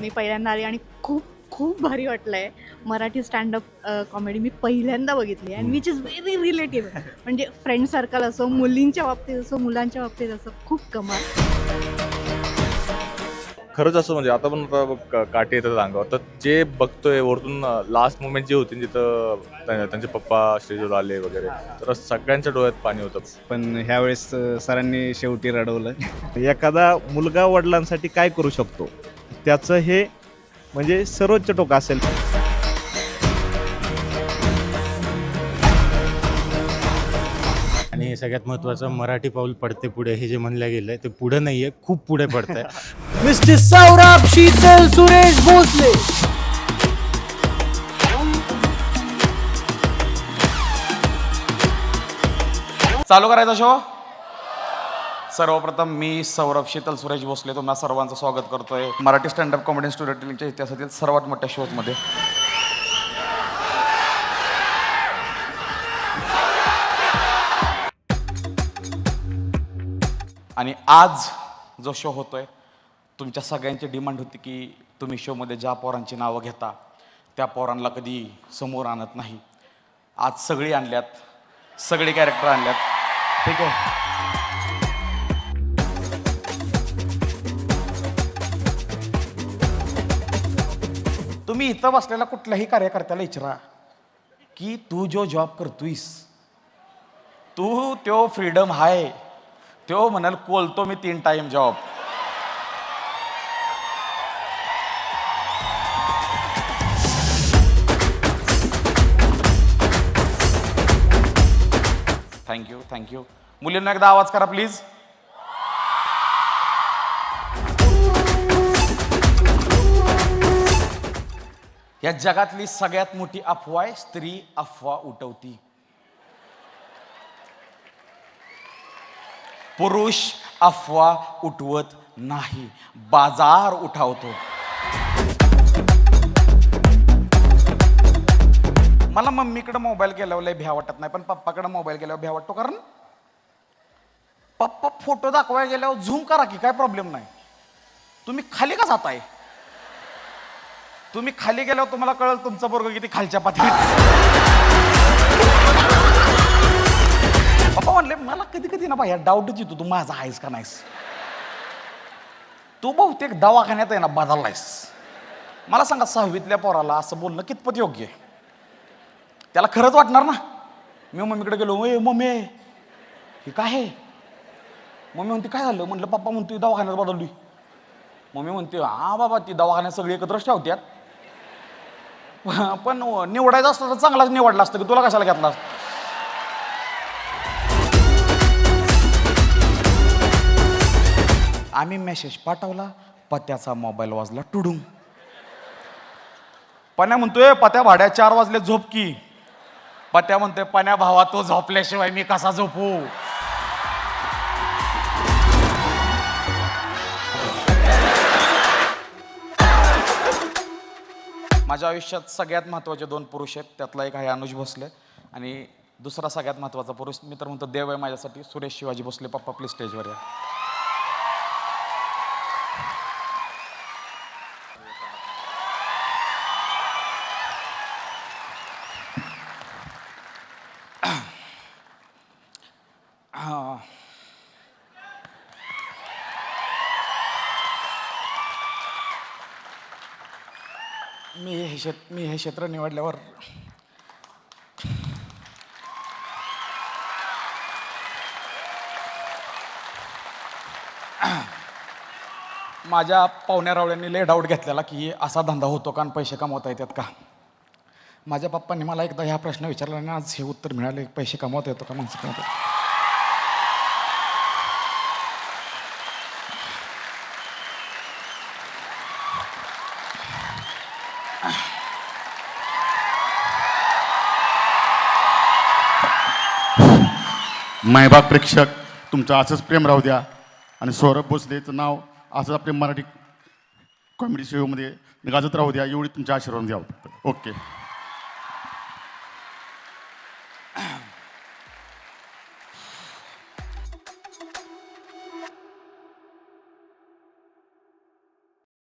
मी पहिल्यांदा आले आणि खूप खूप भारी वाटलंय. मराठी स्टँडअप कॉमेडी मी पहिल्यांदा बघितली आणि विच इज व्हेरी रिलेटेबल. म्हणजे फ्रेंड सर्कल असो, मुलींच्या बाबतीत असो, मुलांच्या बाबतीत असो, खूप कमाल. खरंच असं म्हणजे आता पण काटे येतात अंगावर, तर जे बघतोय वरतून लास्ट मोमेंट जी होती जिथं त्यांचे पप्पा स्टेजवर आले वगैरे, तर सगळ्यांच्या डोळ्यात पाणी होतं. पण ह्यावेळेस सरांनी शेवटी रडवलं. एखादा मुलगा वडिलांसाठी काय करू शकतो त्याचं हे म्हणजे सर्वोच्च टोक असेल. आणि सगळ्यात महत्त्वाचं मराठी पाऊल पडते पुढे, हे जे म्हणलं गेलंय ते पुढे नाहीये, खूप पुढे पडतंय. मिस्टर सौरभ शीतल सुरेश भोसले. चालू करायचा शो. सर्वप्रथम मी सौरभ शीतल सुरेश भोसले तुम्हाला सर्वांचं स्वागत करतोय मराठी स्टँडअप कॉमेडी स्टोरीटेलिंगच्या इतिहासातील सर्वात मोठ्या शोजमध्ये. आणि आज जो शो होतोय, तुमच्या सगळ्यांची डिमांड होती की तुम्ही शोमध्ये ज्या पोरांची नावं घेता त्या पोरांना कधी समोर आणत नाही. आज सगळी आणल्यात, सगळे कॅरेक्टर आणल्यात. ठीक आहे. तुम्ही इथं बसलेल्या कुठल्याही कार्यकर्त्याला विचारा की तू जो जॉब करतोयस, तू तो फ्रीडम हाय, तो म्हणाल कोलतो मी 3 टाइम जॉब. Thank you thank you. मुलींना एकदा आवाज करा प्लीज. या जगातली सगळ्यात मोठी अफवा आहे, स्त्री अफवा उठवती. पुरुष अफवा उठवत नाही, बाजार उठावतो. मला मम्मीकडे मोबाईल गेल्यावर लय भ्या वाटत नाही, पण पप्पाकडे मोबाईल गेल्यावर भ्या वाटतो. कारण पप्पा फोटो दाखवायला गेल्यावर झूम करा की काय प्रॉब्लेम नाही. तुम्ही खाली का जाताय? तुम्ही खाली गेल्यावर तुम्हाला कळलं तुमचं पोरगं किती खालच्या पातळीत. पप्पा म्हणले मला कधी कधी ना बाया डाऊटच येतो, तू माझा आहेस का नाहीस. तू बहुतेक दवाखान्यात आहे ना बदललायस. मला सांगा 6वीतल्या पोराला असं बोलणं कितपत योग्य आहे? त्याला खरंच वाटणार ना. मी मम्मीकडे गेलो, ए मम्मी हे काय आहे? मम्मी म्हणते काय झालं? म्हटलं पप्पा म्हणते दवाखान्यात बदलली. मम्मी म्हणते हा बाबा ती दवाखान्यात सगळी एकत्रच ठेवत्यात, पण निवडायचं असतं तर चांगलाच निवडला असतं की तुला कशाला घेतला. आम्ही मेसेज पाठवला, पत्याचा मोबाईल वाजला टुडून. पण्या म्हणतोय पत्या भाड्या 4 वाजले झोप की. पत्या म्हणतोय पण्या भावा तो झोपल्याशिवाय मी कसा झोपू. माझ्या आयुष्यात सगळ्यात महत्त्वाचे 2 पुरुष आहेत. त्यातला एक आहे अनुज भोसले आणि दुसरा सगळ्यात महत्त्वाचा पुरुष मी तर म्हणतो देव आहे माझ्यासाठी, सुरेश शिवाजी भोसले. पप्पा प्लीज स्टेजवर या. मी हे क्षेत्र निवडल्यावर माझ्या पाहुण्यारावळ्यांनी लय डाऊट घेतलेला की असा धंदा होतो का आणि पैसे कमवता येतात का. माझ्या पप्पांनी मला एकदा ह्या प्रश्न विचारला आणि आज हे उत्तर मिळाले, पैसे कमवता येतो का माणसं कमवतात. मायबाप प्रेक्षक तुमचं असंच प्रेम राहू द्या आणि सौरभ भोसलेचं नाव असंच आपल्या मराठी कॉमेडी शोमध्ये गाजत राहू द्या, एवढी तुमच्या आशीर्वाद द्यावं. ओके.